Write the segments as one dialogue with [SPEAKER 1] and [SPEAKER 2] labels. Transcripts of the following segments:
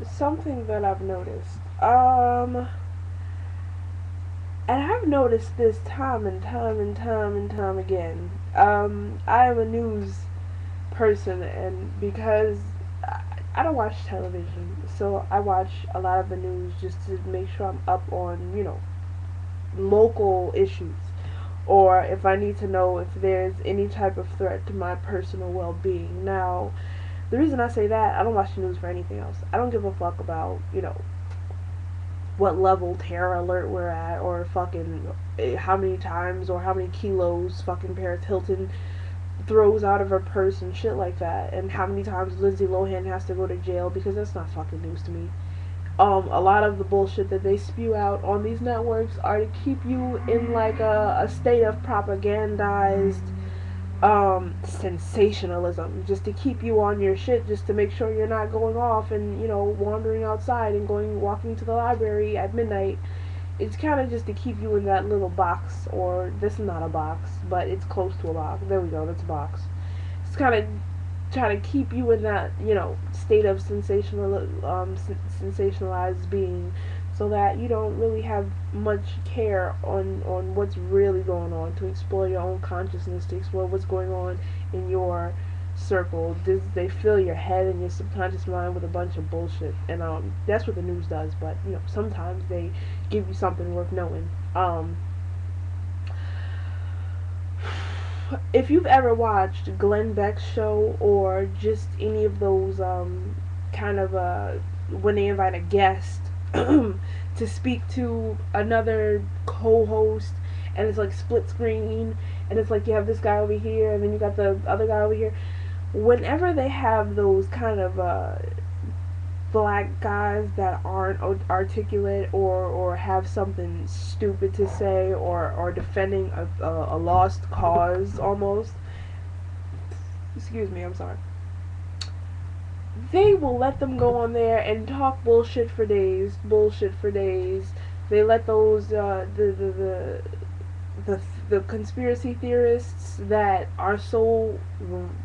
[SPEAKER 1] Something that I've noticed. And I've noticed this time and time and time and time again. I am a news person, and because I don't watch television, so I watch a lot of the news just to make sure I'm up on, local issues. Or if I need to know if there's any type of threat to my personal well being. Now, the reason I say that, I don't watch the news for anything else. I don't give a fuck about, what level terror alert we're at, or fucking how many times or how many kilos fucking Paris Hilton throws out of her purse and shit like that, and how many times Lindsay Lohan has to go to jail, because that's not fucking news to me. A lot of the bullshit that they spew out on these networks are to keep you in like a state of propagandized sensationalism, just to keep you on your shit, just to make sure you're not going off and wandering outside and going walking to the library at midnight. It's kind of just to keep you in that little box, or this is not a box, but it's close to a box. There we go, that's a box. It's kind of trying to keep you in that state of sensationalized being, so that you don't really have much care on what's really going on, to explore your own consciousness, to explore what's going on in your circle. They fill your head and your subconscious mind with a bunch of bullshit, and that's what the news does. But sometimes they give you something worth knowing. If you've ever watched Glenn Beck's show, or just any of those kind of when they invite a guest to speak to another co-host, and it's like split screen, and it's like you have this guy over here and then you got the other guy over here. Whenever they have those kind of black guys that aren't articulate, or have something stupid to say, or defending a lost cause almost, excuse me, I'm sorry, they will let them go on there and talk bullshit for days. They let those the the conspiracy theorists that are so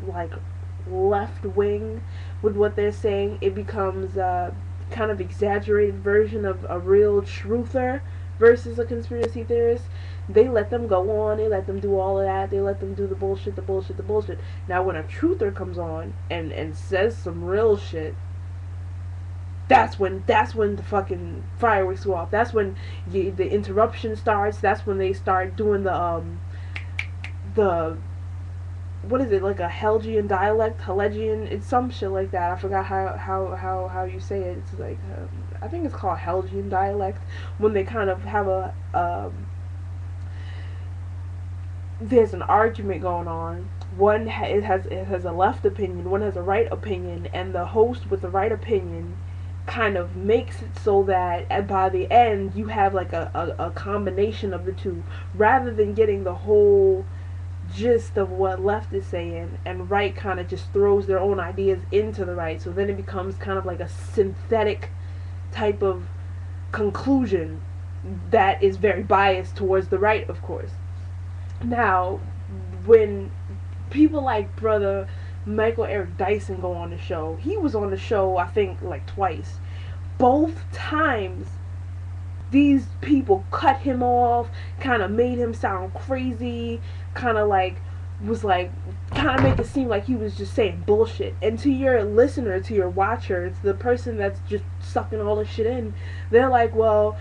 [SPEAKER 1] like left wing with what they're saying, it becomes a kind of exaggerated version of a real truther versus a conspiracy theorist. They let them go on, they let them do all of that, they let them do the bullshit, the bullshit, the bullshit. Now when a truther comes on and says some real shit, that's when the fucking fireworks go off. That's when the interruption starts. That's when they start doing the what is it, like a Helgian dialect, Helegian, it's some shit like that. I forgot how you say it. It's like I think it's called Helgian dialect, when they kind of have a there's an argument going on. It has a left opinion, one has a right opinion, and the host with the right opinion kind of makes it so that by the end you have like a combination of the two, rather than getting the whole gist of what left is saying, and right kind of just throws their own ideas into the right, so then it becomes kind of like a synthetic type of conclusion that is very biased towards the right, of course. Now, when people like brother Michael Eric Dyson go on the show, he was on the show I think like twice. Both times these people cut him off, kind of made him sound crazy, kind of like was like kind of make it seem like he was just saying bullshit. And to your listener, to your watcher, it's the person that's just sucking all the shit in. They're like, well,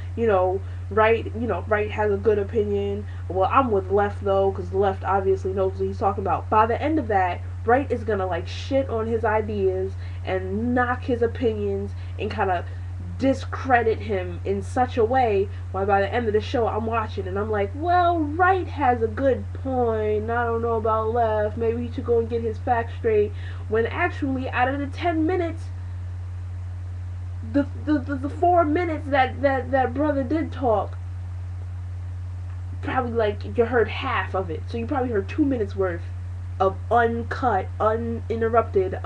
[SPEAKER 1] right has a good opinion. Well, I'm with left though, because left obviously knows what he's talking about. By the end of that, right is gonna like shit on his ideas and knock his opinions and kind of discredit him in such a way why by the end of the show I'm watching and I'm like, well, right has a good point. I don't know about left. Maybe he should go and get his facts straight. When actually, out of the 10 minutes, the 4 minutes that brother did talk, probably like you heard half of it. So you probably heard 2 minutes worth of uncut, uninterrupted,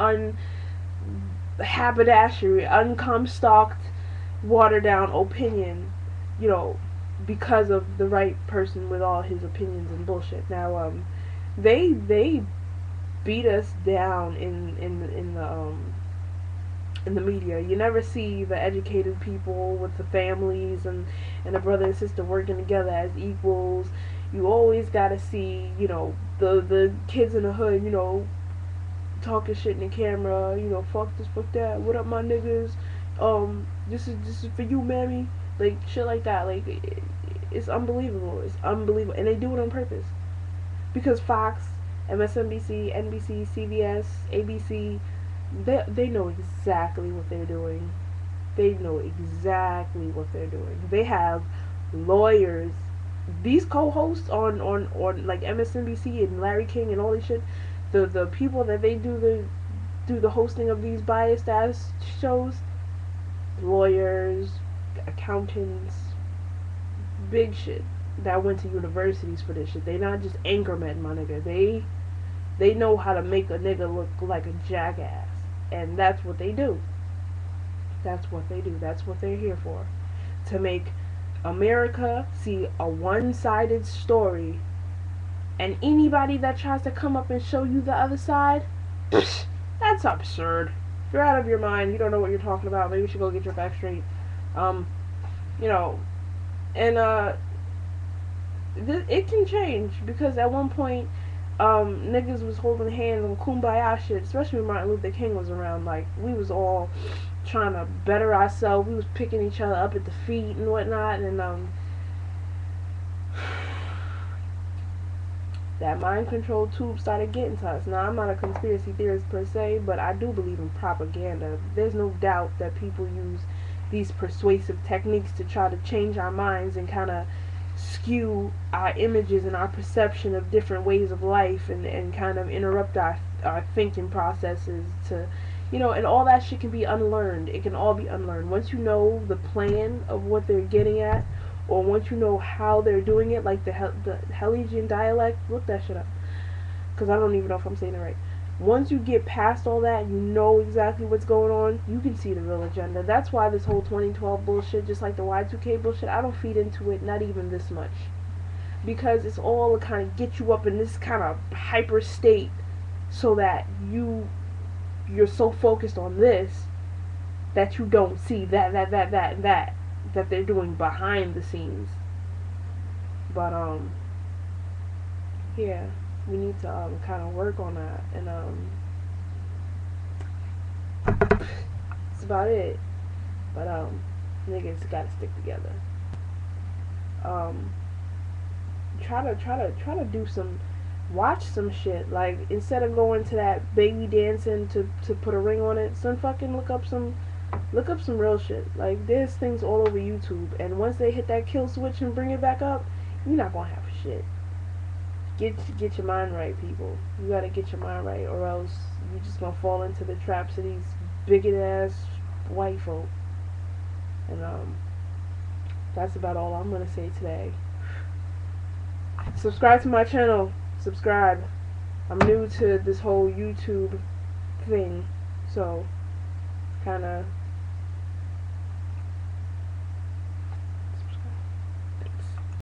[SPEAKER 1] haberdashery, uncomstocked, watered down opinion, you know, because of the right person with all his opinions and bullshit. Now, they beat us down in the in the media. You never see the educated people with the families and a brother and sister working together as equals. You always gotta see, the kids in the hood, talking shit in the camera, fuck this, fuck that, what up my niggas, this is for you, mammy, like shit like that. Like it's unbelievable. It's unbelievable, and they do it on purpose because Fox, MSNBC, NBC, CBS, ABC, they know exactly what they're doing. They know exactly what they're doing. They have lawyers. These co-hosts on like MSNBC and Larry King and all this shit, the people that they do the hosting of these biased ass shows, lawyers, accountants, big shit that went to universities for this shit. They not just anchormen, my nigga. They know how to make a nigga look like a jackass, and that's what they do. That's what they do. That's what they're here for, to make America see a one-sided story, and anybody that tries to come up and show you the other side, that's absurd. You're out of your mind. You don't know what you're talking about. Maybe you should go get your facts straight. You know, and it can change, because at one point, niggas was holding hands on kumbaya shit, especially when Martin Luther King was around. Like, we was all trying to better ourselves. We was picking each other up at the feet and whatnot, and that mind control tube started getting to us. Now, I'm not a conspiracy theorist per se, but I do believe in propaganda. There's no doubt that people use these persuasive techniques to try to change our minds and kind of skew our images and our perception of different ways of life, and kind of interrupt our thinking processes to, and all that shit can be unlearned. It can all be unlearned. Once you know the plan of what they're getting at, or once you know how they're doing it, like the Hellesian dialect, look that shit up, because I don't even know if I'm saying it right. Once you get past all that, you know exactly what's going on, you can see the real agenda. That's why this whole 2012 bullshit, just like the Y2K bullshit, I don't feed into it, not even this much. Because it's all to kind of get you up in this kind of hyper state, so that you're so focused on this that you don't see that they're doing behind the scenes. But yeah, we need to kind of work on that, and that's about it. But niggas gotta stick together. Try to do some, watch some shit. Like, instead of going to that baby dancing to put a ring on it, son, fucking look up some real shit. Like, there's things all over YouTube, and once they hit that kill switch and bring it back up, you're not gonna have shit. Get your mind right, people. You gotta get your mind right, or else you're just gonna fall into the traps of these bigoted ass white folk. And that's about all I'm gonna say today. Subscribe to my channel. Subscribe. I'm new to this whole YouTube thing, so kinda